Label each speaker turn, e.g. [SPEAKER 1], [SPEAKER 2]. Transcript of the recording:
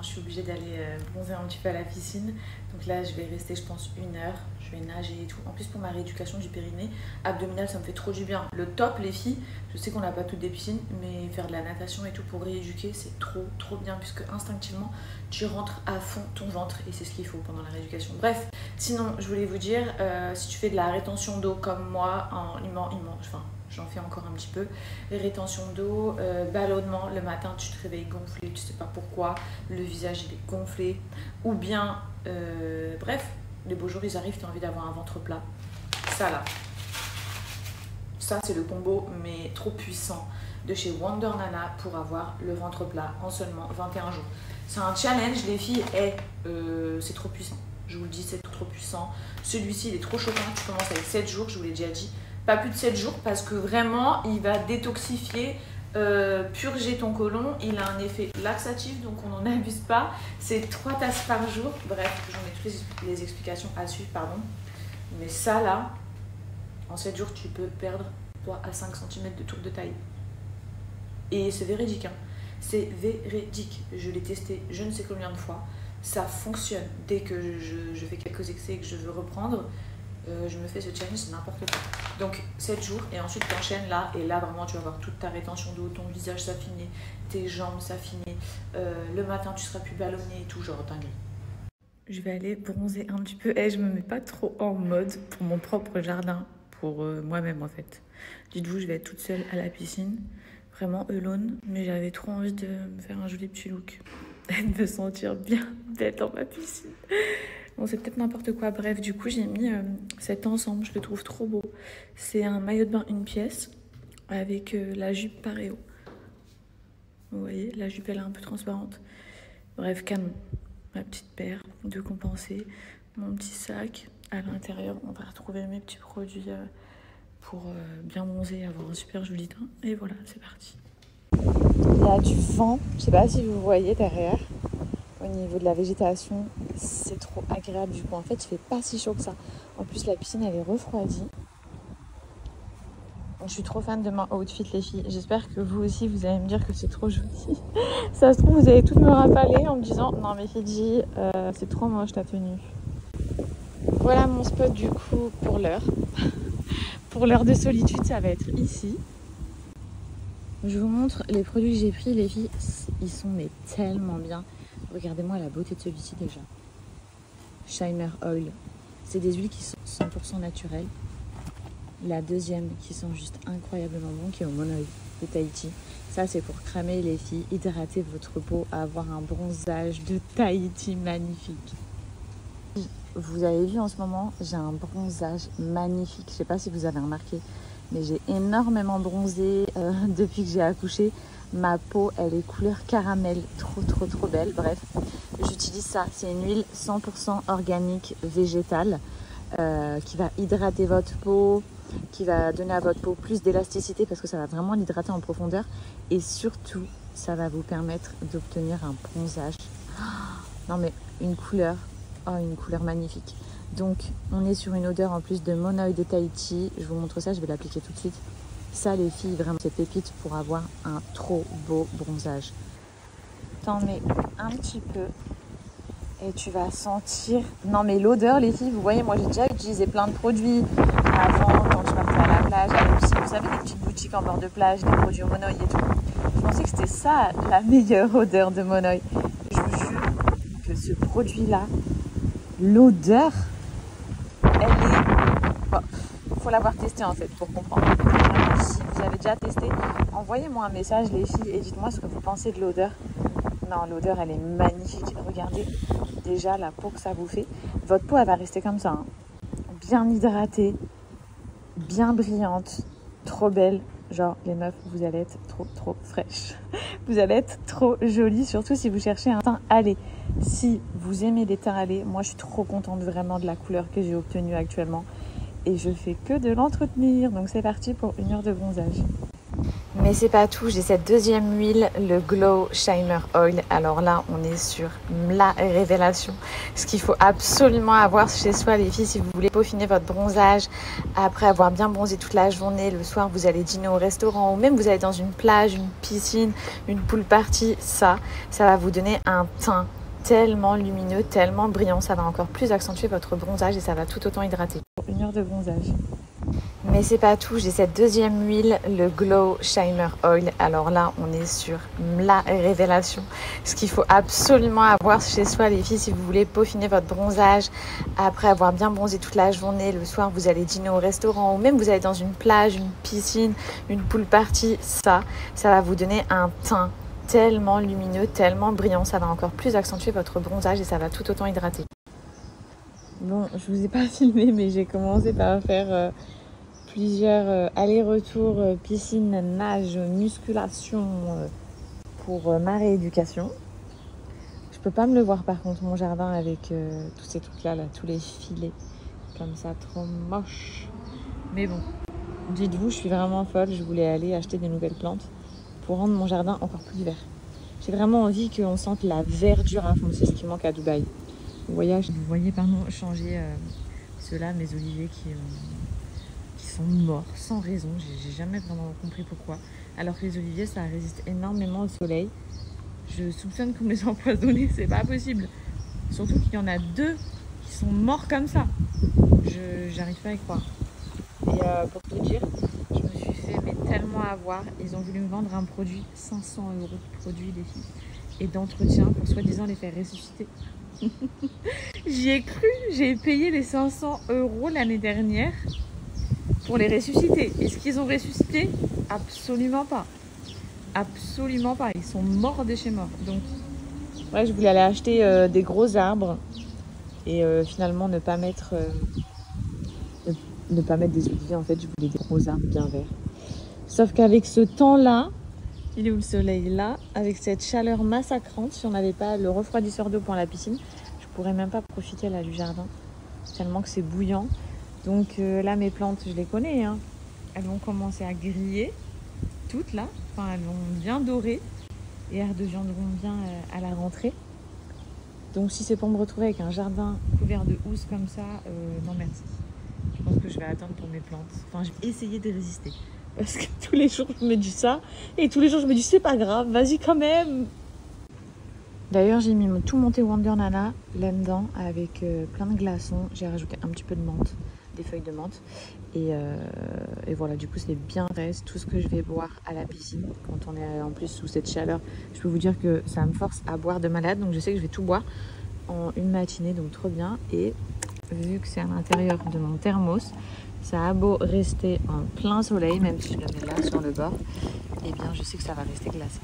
[SPEAKER 1] je suis obligée d'aller bronzer un petit peu à la piscine. Donc là, je vais rester, je pense, 1 heure. Je vais nager et tout. En plus, pour ma rééducation du périnée abdominal, ça me fait trop du bien. Le top, les filles, je sais qu'on n'a pas toutes des piscines, mais faire de la natation et tout pour rééduquer, c'est trop bien, puisque instinctivement, tu rentres à fond ton ventre et c'est ce qu'il faut pendant la rééducation. Bref, sinon, je voulais vous dire, si tu fais de la rétention d'eau comme moi, j'en fais encore un petit peu. Rétention d'eau, ballonnement, le matin tu te réveilles gonflé, tu sais pas pourquoi, le visage il est gonflé. Ou bien, bref, les beaux jours ils arrivent, tu as envie d'avoir un ventre plat. Ça là, ça c'est le combo mais trop puissant de chez Wonder Nana pour avoir le ventre plat en seulement 21 jours. C'est un challenge les filles et c'est trop puissant. Je vous le dis, c'est trop puissant. Celui-ci il est trop choquant, tu commences avec 7 jours, je vous l'ai déjà dit. Pas plus de 7 jours parce que vraiment il va détoxifier, purger ton côlon. Il a un effet laxatif donc on n'en abuse pas. C'est 3 tasses par jour. Bref, j'en ai toutes les explications à suivre, pardon. Mais ça là, en 7 jours tu peux perdre 3 à 5 cm de tour de taille. Et c'est véridique, hein. C'est véridique. Je l'ai testé je ne sais combien de fois. Ça fonctionne. Dès que je fais quelques excès et que je veux reprendre, je me fais ce challenge, c'est n'importe quoi. Donc 7 jours et ensuite tu enchaînes là et là vraiment tu vas avoir toute ta rétention d'eau, ton visage s'affiner, tes jambes s'affiner, le matin tu seras plus ballonné et tout, genre dingue. Je vais aller bronzer un petit peu et je me mets pas trop en mode pour mon propre jardin, pour moi-même en fait. Dites-vous, je vais être toute seule à la piscine, vraiment alone, mais j'avais trop envie de me faire un joli petit look et de me sentir bien d'être dans ma piscine. Bon, c'est peut-être n'importe quoi. Bref, du coup, j'ai mis cet ensemble. Je le trouve trop beau. C'est un maillot de bain 1 pièce avec la jupe paréo. Vous voyez, la jupe, elle est un peu transparente. Bref, canon. Ma petite paire de compensés. Mon petit sac. À l'intérieur, on va retrouver mes petits produits pour bien bronzer et avoir un super joli teint. Et voilà, c'est parti. Il y a du vent. Je sais pas si vous voyez derrière. Au niveau de la végétation, c'est trop agréable du coup. En fait, il fait pas si chaud que ça. En plus, la piscine, elle est refroidie. Je suis trop fan de mon outfit, les filles. J'espère que vous aussi, vous allez me dire que c'est trop joli. Ça se trouve, vous allez toutes me rafaler en me disant « Non mais Fidji, c'est trop moche ta tenue. » Voilà mon spot du coup pour l'heure. Pour l'heure de solitude, ça va être ici. Je vous montre les produits que j'ai pris, les filles. Ils sont mais tellement bien. Regardez-moi la beauté de celui-ci déjà. Shimmer Oil. C'est des huiles qui sont 100% naturelles. La deuxième qui sent juste incroyablement bon, qui est au monoï de Tahiti. Ça, c'est pour cramer les filles, hydrater votre peau, avoir un bronzage de Tahiti magnifique. Vous avez vu en ce moment, j'ai un bronzage magnifique. Je ne sais pas si vous avez remarqué, mais j'ai énormément bronzé depuis que j'ai accouché. Ma peau, elle est couleur caramel, trop belle. Bref, j'utilise ça. C'est une huile 100% organique végétale qui va hydrater votre peau, qui va donner à votre peau plus d'élasticité parce que ça va vraiment l'hydrater en profondeur. Et surtout, ça va vous permettre d'obtenir un bronzage. Non mais une couleur magnifique. Donc, on est sur une odeur en plus de monoï de Tahiti. Je vous montre ça, je vais l'appliquer tout de suite. Ça, les filles, vraiment, c'est pépite pour avoir un trop beau bronzage. T'en mets un petit peu et tu vas sentir... Non, mais l'odeur, les filles, vous voyez, moi, j'ai déjà utilisé plein de produits avant, quand je partais à la plage, à la piscine. Vous savez, des petites boutiques en bord de plage, des produits au monoï et tout. Je pensais que c'était ça, la meilleure odeur de monoï. Je vous jure que ce produit-là, l'odeur, elle est... Bon, faut l'avoir testé en fait pour comprendre. Si vous avez déjà testé, envoyez-moi un message les filles et dites-moi ce que vous pensez de l'odeur. Non, l'odeur elle est magnifique. Regardez déjà la peau que ça vous fait. Votre peau elle va rester comme ça, hein. Bien hydratée, bien brillante, trop belle. Genre les meufs, vous allez être trop fraîches. Vous allez être trop jolies, surtout si vous cherchez un teint allé. Si vous aimez les teints allés, moi je suis trop contente vraiment de la couleur que j'ai obtenue actuellement. Et je fais que de l'entretenir. Donc c'est parti pour 1 heure de bronzage. Mais c'est pas tout, j'ai cette deuxième huile, le Glow Shimmer Oil. Alors là, on est sur la révélation. Ce qu'il faut absolument avoir chez soi, les filles, si vous voulez peaufiner votre bronzage, après avoir bien bronzé toute la journée, le soir, vous allez dîner au restaurant, ou même vous allez dans une plage, une piscine, une pool party, ça va vous donner un teint tellement lumineux, tellement brillant. Ça va encore plus accentuer votre bronzage et ça va tout autant hydrater. Une heure de bronzage. Mais c'est pas tout, j'ai cette deuxième huile, le Glow Shimmer Oil. Alors là, on est sur la révélation. Ce qu'il faut absolument avoir chez soi, les filles, si vous voulez peaufiner votre bronzage, après avoir bien bronzé toute la journée, le soir, vous allez dîner au restaurant, ou même vous allez dans une plage, une piscine, une pool party, ça va vous donner un teint tellement lumineux, tellement brillant. Ça va encore plus accentuer votre bronzage et ça va tout autant hydrater. Bon, je vous ai pas filmé, mais j'ai commencé par faire plusieurs allers-retours piscine, nage, musculation pour ma rééducation. Je peux pas me le voir par contre, mon jardin avec tous ces trucs là, tous les filets comme ça, trop moche. Mais bon, dites-vous, je suis vraiment folle, je voulais aller acheter des nouvelles plantes pour rendre mon jardin encore plus vert. J'ai vraiment envie qu'on sente la verdure à fond, c'est ce qui manque à Dubaï. Vous voyez pardon, changer ceux-là, mes oliviers qui sont morts sans raison. J'ai jamais vraiment compris pourquoi. Alors que les oliviers, ça résiste énormément au soleil. Je soupçonne qu'on les a empoisonnés, c'est pas possible. Surtout qu'il y en a 2 qui sont morts comme ça. J'arrive pas à y croire. Et pour tout dire, je me suis fait tellement avoir. Ils ont voulu me vendre un produit, 500 € de produit, les filles, et d'entretien pour soi-disant les faire ressusciter. J'y ai cru, j'ai payé les 500 € l'année dernière pour les ressusciter. Est-ce qu'ils ont ressuscité? Absolument pas. Absolument pas. Ils sont morts de chez morts. Donc, ouais, je voulais aller acheter des gros arbres et finalement ne pas mettre des oliviers. En fait, je voulais des gros arbres bien verts. Sauf qu'avec ce temps-là, il est où le soleil? Là, avec cette chaleur massacrante, si on n'avait pas le refroidisseur d'eau pour la piscine, je pourrais même pas profiter là du jardin. Tellement que c'est bouillant. Donc là, mes plantes, je les connais. Hein. Elles vont commencer à griller. Toutes là. Enfin, elles vont bien dorer. Et elles redeviendront bien à la rentrée. Donc si c'est pour me retrouver avec un jardin couvert de housse comme ça, non merci. Je pense que je vais attendre pour mes plantes. Enfin, je vais essayer de résister. Parce que tous les jours, je me dis ça. Et tous les jours, je me dis, c'est pas grave, vas-y quand même. D'ailleurs, j'ai mis tout mon thé Wonder Nana là-dedans avec plein de glaçons. J'ai rajouté un petit peu de menthe, des feuilles de menthe. Et voilà, du coup, c'est bien frais. C'est tout ce que je vais boire à la piscine. Quand on est en plus sous cette chaleur, je peux vous dire que ça me force à boire de malade. Donc, je sais que je vais tout boire en une matinée. Donc, trop bien. Et vu que c'est à l'intérieur de mon thermos, ça a beau rester en plein soleil, même si je le mets là sur le bord, eh bien je sais que ça va rester glacé.